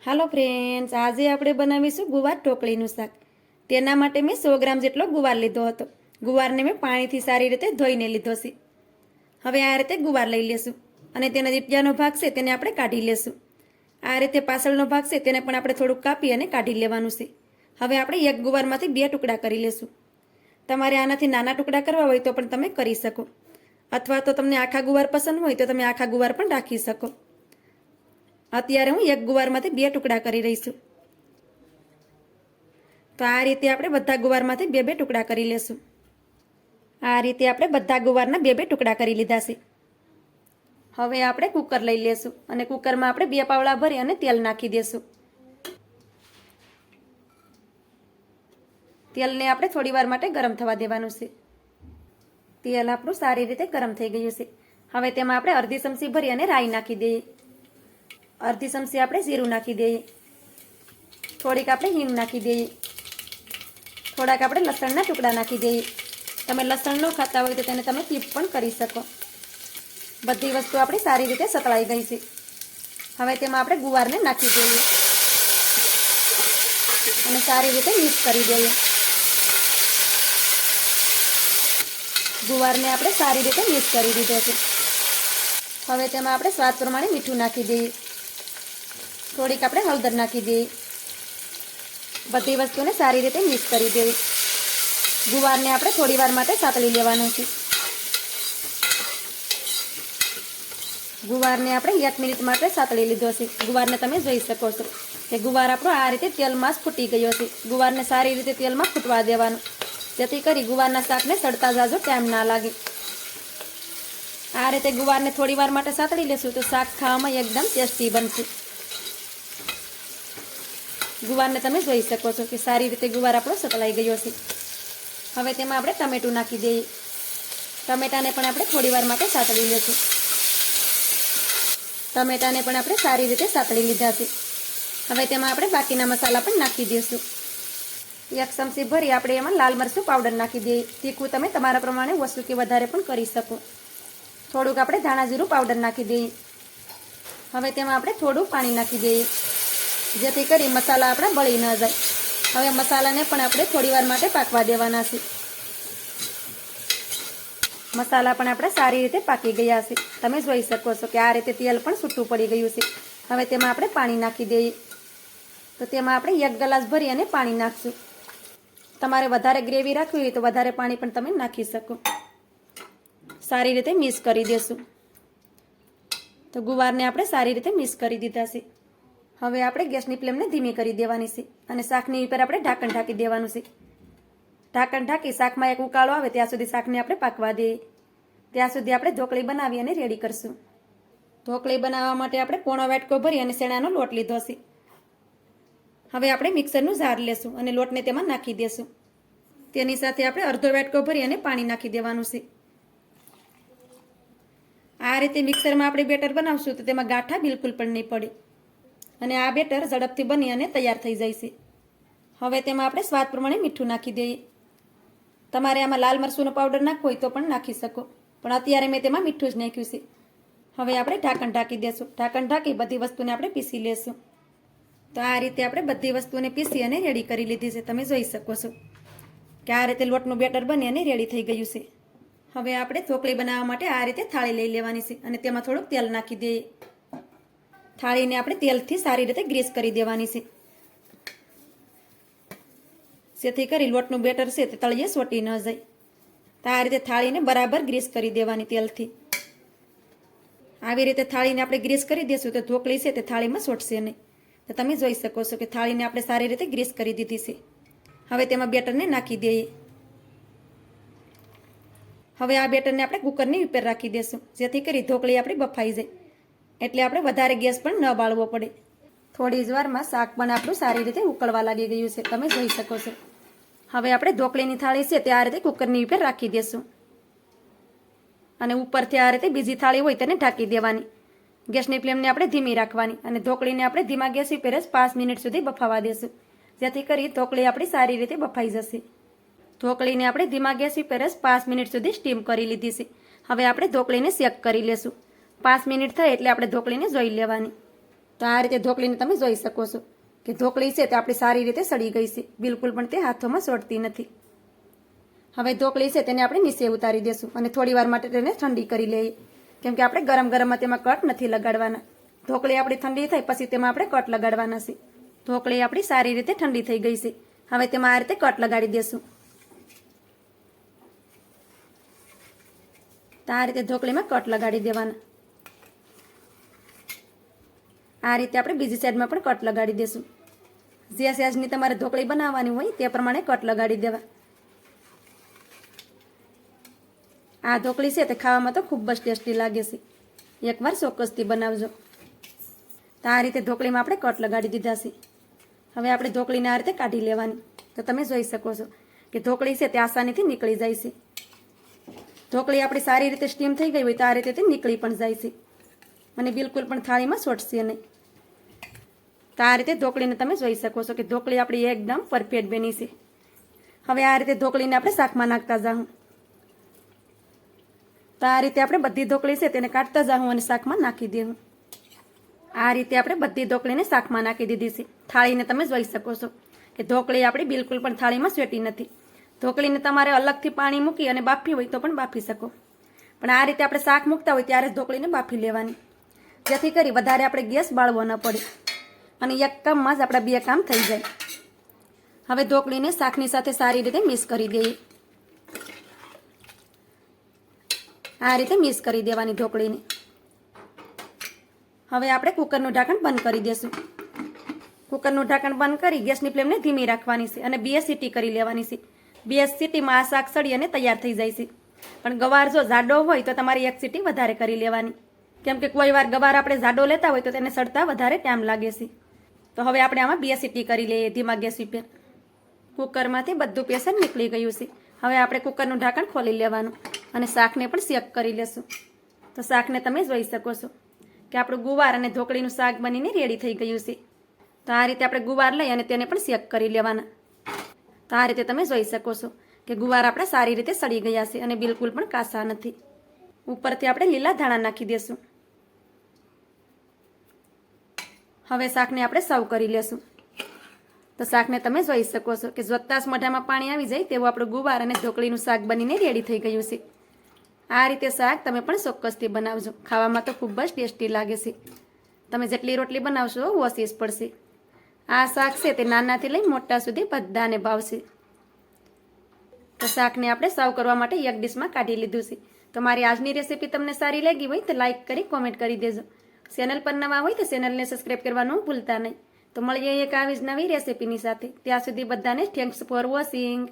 હાલો friends, આજે આપણે બનાવીશું ગુવાર ઢોકળીનું શાક. તેના માટે મેં 100 ગ્રામ જેટલો ગુવાર લીધો હતો. ગુવારને મેં પાણીથી સારી રીતે ધોઈને લીધો છે. હવે આ રીતે ગુવાર લઈ લેશું અને તેના જે બીજાનો ભાગ છે તેને આપણે કાઢી લેશું. આ રીતે પાછળનો ભાગ છે તેને પણ આપણે થોડુંક કાપી અને કાઢી લેવાનું છે. હવે આપણે એક ગુવારમાંથી 2 ટુકડા કરી લેશું. તમારે આનાથી નાના ટુકડા કરવા હોય તો પણ તમે કરી શકો, અથવા તો તમને આખા ગુવાર પસંદ હોય તો તમે આખા ગુવાર પણ રાખી શકો. અત્યારે હું એક ગુવારમાંથી 2 ટુકડા કરી રહી છું. તો આ રીતે આપણે બધા ગુવારમાંથી 2 ટુકડા કરી લેશું. આ રીતે આપણે બધા ગુવારના 2 ટુકડા કરી લીધા છે. હવે આપણે કુકર લઈ લેશું અને કુકરમાં આપણે 2 પાવડા ભરી અને તેલ નાખી દેશું. તેલને આપણે થોડી વાર માટે ગરમ થવા દેવાનું છે. તેલ આપણું સારી રીતે ગરમ થઈ ગયું છે. હવે તેમાં આપણે અડધી ચમચી ભરી અને રાઈ નાખી દઈએ. અડધી ચમચી આપણે જીરું નાખી દઈએ. થોડીક આપણે હિંગ નાખી દઈએ. થોડાક આપણે લસણના ટુકડા નાખી દઈએ. તમે લસણ ન ખાતા હોય તો તેને તમે સ્કીપ પણ કરી શકો. બધી વસ્તુ આપણી સારી રીતે સતળાઈ ગઈ છે. હવે તેમાં આપણે ગુવારને નાખી દઈએ અને સારી રીતે મિક્સ કરી દઈએ. ગુવારને આપણે સારી રીતે મિક્સ કરી દીધો છે. હવે તેમાં આપણે સ્વાદ પ્રમાણે મીઠું નાખી દઈએ. થોડીક આપણે હળદર નાખી દઈએ. બધી વસ્તુને સારી રીતે મિક્સ કરી દઈએ. ગુવારને આપણે થોડી વાર માટે સાતળી લેવાનું છે. ગુવારને આપણે 1 મિનિટ માટે સાતળી લીધો છે. ગુવારને તમે જોઈ શકો છો કે ગુવાર આપણો આ રીતે તેલમાં જ ફૂટી ગયો છે. ગુવારને સારી રીતે તેલમાં ફૂટવા દેવાનું, જેથી કરી ગુવારના શાકને સડતા જાજો ટાઈમ ના લાગે. આ રીતે ગુવારને થોડી વાર માટે સાતળી લેશું તો શાક ખાવામાં એકદમ ટેસ્ટી બનશે. ગુવારને તમે જોઈ શકો છો કે સારી રીતે ગુવાર આપણો સતળાઈ ગયો છે. હવે તેમાં આપણે ટમેટું નાખી દઈએ. ટમેટાને પણ આપણે થોડી વાર માટે સાતળી લેશું. ટમેટાને પણ આપણે સારી રીતે સાતળી લીધા છે. હવે તેમાં આપણે બાકીના મસાલા પણ નાખી દઈશું. 1 ચમચી ભરી આપણે એમાં લાલ મરચું પાવડર નાખી દઈએ. તીખું તમે તમારા પ્રમાણે ઓછું કે વધારે પણ કરી શકો. થોડુંક આપણે ધાણા જીરું પાવડર નાખી દઈએ. હવે તેમાં આપણે થોડું પાણી નાખી દઈએ, જેથી કરી મસાલા આપણા બળી ન જાય. હવે મસાલાને પણ આપણે થોડી વાર માટે પાકવા દેવાના છે. મસાલા પણ આપણે સારી રીતે પાકી ગયા છે. તમે જોઈ શકો છો કે આ રીતે તેલ પણ છૂટું પડી ગયું છે. હવે તેમાં આપણે પાણી નાખી દઈએ. તો તેમાં આપણે 1 ગ્લાસ ભરી અને પાણી નાખશું. તમારે વધારે ગ્રેવી રાખવી હોય તો વધારે પાણી પણ તમે નાખી શકો. સારી રીતે મિક્સ કરી દેશું. તો ગુવારને આપણે સારી રીતે મિક્સ કરી દીધા છે. હવે આપણે ગેસની ફ્લેમને ધીમી કરી દેવાની છે અને શાકની ઉપર આપણે ઢાંકણ ઢાંકી દેવાનું છે. ઢાંકણ ઢાંકી શાકમાં એક ઉકાળો આવે ત્યાં સુધી શાકને આપણે પાકવા દઈએ. ત્યાં સુધી આપણે ઢોકળી બનાવી અને રેડી કરશું. ઢોકળી બનાવવા માટે આપણે પોણો વાટકો ભરી અને શેણાનો લોટ લીધો છે. હવે આપણે મિક્સરનું જાર લેશું અને લોટને તેમાં નાખી દેશું. તેની સાથે આપણે અડધો વાટકો ભરી અને પાણી નાખી દેવાનું છે. આ રીતે મિક્સરમાં આપણે બેટર બનાવશું તો તેમાં ગાંઠા બિલકુલ પણ નહીં પડે અને આ બેટર ઝડપથી બની અને તૈયાર થઈ જાય છે. હવે તેમાં આપણે સ્વાદ પ્રમાણે મીઠું નાખી દઈએ. તમારે આમાં લાલ મરચુંનો પાવડર નાખવો હોય તો પણ નાખી શકો, પણ અત્યારે મેં તેમાં મીઠું જ નાખ્યું છે. હવે આપણે ઢાંકણ ઢાંકી દેશું. ઢાંકણ ઢાંકી બધી વસ્તુને આપણે પીસી લેશું. તો આ રીતે આપણે બધી વસ્તુને પીસી અને રેડી કરી લીધી છે. તમે જોઈ શકો છો કે આ રીતે લોટનું બેટર બની અને રેડી થઈ ગયું છે. હવે આપણે ઢોકળી બનાવવા માટે આ રીતે થાળી લઈ લેવાની છે અને તેમાં થોડુંક તેલ નાખી દઈએ. થાળીને આપણે તેલથી સારી રીતે ગ્રીસ કરી દેવાની છે, જેથી કરી લોટનું બેટર છે તે તળિયે સોટી ન જાય. તો આ રીતે થાળીને બરાબર ગ્રીસ કરી દેવાની તેલથી. આવી રીતે થાળીને આપણે ગ્રીસ કરી દઈશું તો ઢોકળી છે તે થાળીમાં સોટશે નહીં. તો તમે જોઈ શકો છો કે થાળીને આપણે સારી રીતે ગ્રીસ કરી દીધી છે. હવે તેમાં બેટરને નાખી દઈએ. હવે આ બેટરને આપણે કુકરની ઉપર રાખી દઈશું, જેથી કરી ઢોકળી આપણી બફાઈ જાય. એટલે આપણે વધારે ગેસ પણ ન બાળવો પડે. થોડી જ વારમાં શાક પણ આપણું સારી રીતે ઉકળવા લાગી ગયું છે. તમે જોઈ શકો છો. હવે આપણે ઢોકળીની થાળી છે તે આ રીતે કુકરની ઉપર રાખી દઈશું અને ઉપરથી આ રીતે બીજી થાળી હોય તેને ઢાંકી દેવાની. ગેસની ફ્લેમને આપણે ધીમી રાખવાની અને ઢોકળીને આપણે ધીમા ગેસ ઉપર જ 5 મિનિટ સુધી બફાવા દેશું, જેથી કરી ઢોકળી આપણી સારી રીતે બફાઈ જશે. ઢોકળીને આપણે ધીમા ગેસ ઉપર જ 5 મિનિટ સુધી સ્ટીમ કરી લીધી છે. હવે આપણે ઢોકળીને શેક કરી લેશું. 5 મિનિટ થાય એટલે આપણે ઢોકળીને જોઈ લેવાની. તો આ રીતે ઢોકળીને તમે જોઈ શકો છો કે ઢોકળી છે તે આપણી સારી રીતે સડી ગઈ છે, બિલકુલ પણ તે હાથોમાં સોટતી નથી. હવે ઢોકળી છે તેને આપણે નીચે ઉતારી દેશું અને થોડી વાર માટે તેને ઠંડી કરી લઈએ, કેમ કે આપણે ગરમ ગરમમાં તેમાં કટ નથી લગાડવાના. ઢોકળી આપણી ઠંડી થાય પછી તેમાં આપણે કટ લગાડવાના છે. ઢોકળી આપણી સારી રીતે ઠંડી થઈ ગઈ છે. હવે તેમાં આ રીતે કટ લગાડી દેશું. તો આ રીતે ઢોકળીમાં કટ લગાડી દેવાના. આ રીતે આપણે બીજી સાઈડમાં પણ કટ લગાડી દેશું. જે સાઈઝની તમારે ઢોકળી બનાવવાની હોય તે પ્રમાણે કટ લગાડી દેવા. આ ઢોકળી છે તે ખાવામાં તો ખૂબ જ ટેસ્ટી લાગે છે, એકવાર ચોક્કસથી બનાવજો. તો આ રીતે ઢોકળીમાં આપણે કટ લગાડી દીધા છે. હવે આપણે ઢોકળીને આ રીતે કાઢી લેવાની. તો તમે જોઈ શકો છો કે ઢોકળી છે તે આસાનીથી નીકળી જાય છે. ઢોકળી આપણી સારી રીતે સ્ટીમ થઈ ગઈ હોય તો આ રીતે તે નીકળી પણ જાય છે અને બિલકુલ પણ થાળીમાં સોટશે નહીં. તો આ રીતે ઢોકળીને તમે જોઈ શકો છો કે ઢોકળી આપણી એકદમ પરફેક્ટ બની છે. હવે આ રીતે ઢોકળીને આપણે શાકમાં નાખતા જાઉં. તો આ રીતે આપણે બધી ઢોકળી છે તેને કાઢતા જાઉં અને શાકમાં નાખી દેવું. આ રીતે આપણે બધી ઢોકળીને શાકમાં નાખી દીધી છે. થાળીને તમે જોઈ શકો છો કે ઢોકળી આપણી બિલકુલ પણ થાળીમાં સ્વેટી નથી. ઢોકળીને તમારે અલગથી પાણી મૂકી અને બાફી હોય તો પણ બાફી શકો, પણ આ રીતે આપણે શાક મૂકતા હોય ત્યારે જ ઢોકળીને બાફી લેવાની, જેથી કરી વધારે આપણે ગેસ બાળવો ન પડે અને એક કામમાં જ આપણા બે કામ થઈ જાય. હવે ઢોકળીને શાકની સાથે સારી રીતે મિક્સ કરી દઈએ. આ રીતે મિક્સ કરી દેવાની ઢોકળીને. હવે આપણે કુકરનું ઢાંકણ બંધ કરી દેશું. કુકરનું ઢાંકણ બંધ કરી ગેસની ફ્લેમને ધીમી રાખવાની છે અને 2 સીટી કરી લેવાની છે. 2 સીટીમાં આ શાક સળી અને તૈયાર થઈ જાય છે. પણ ગવાર જો જાડો હોય તો તમારે 1 સીટી વધારે કરી લેવાની, કેમ કે કોઈ વાર ગવાર આપણે જાડો લેતા હોય તો તેને સળતા વધારે ટાઈમ લાગે છે. તો હવે આપણે આમાં 2 સીટી કરી લઈએ ધીમા ગેસ ઉપર. કુકરમાંથી બધું પ્રેશર નીકળી ગયું છે. હવે આપણે કુકરનું ઢાંકણ ખોલી લેવાનું અને શાકને પણ શેક કરી લેશું. તો શાકને તમે જોઈ શકો છો કે આપણું ગુવાર અને ઢોકળીનું શાક બનીને રેડી થઈ ગયું છે. તો આ રીતે આપણે ગુવાર લઈ અને તેને પણ શેક કરી લેવાના. તો આ રીતે તમે જોઈ શકો છો કે ગુવાર આપણે સારી રીતે સળી ગયા છે અને બિલકુલ પણ કાચા નથી. ઉપરથી આપણે લીલા ધાણા નાખી દેશું. હવે શાકને આપણે સર્વ કરી લેશું. તો શાકને તમે જોઈ શકો છો કે જોતાં જ મોઢામાં પાણી આવી જાય તેવું આપણું ગુવાર અને ઢોકળીનું શાક બનીને રેડી થઈ ગયું છે. આ રીતે શાક તમે પણ ચોક્કસથી બનાવજો. ખાવામાં તો ખૂબ જ ટેસ્ટી લાગે છે. તમે જેટલી રોટલી બનાવશો ઓછી જ પડશે. આ શાક છે તે નાનાથી લઈ મોટા સુધી બધાને ભાવશે. તો શાકને આપણે સર્વ કરવા માટે એક ડીશમાં કાઢી લીધું છે. તો મારી આજની રેસીપી તમને સારી લાગી હોય તો લાઇક કરી કોમેન્ટ કરી દેજો. ચેનલ પર નવા હોય તો ચેનલને સબસ્ક્રાઈબ કરવાનું ભૂલતા નહીં. તો મળીએ એક આવી જ નવી રેસીપીની સાથે. ત્યાં સુધી બધાને થેન્ક્સ ફોર વોચિંગ.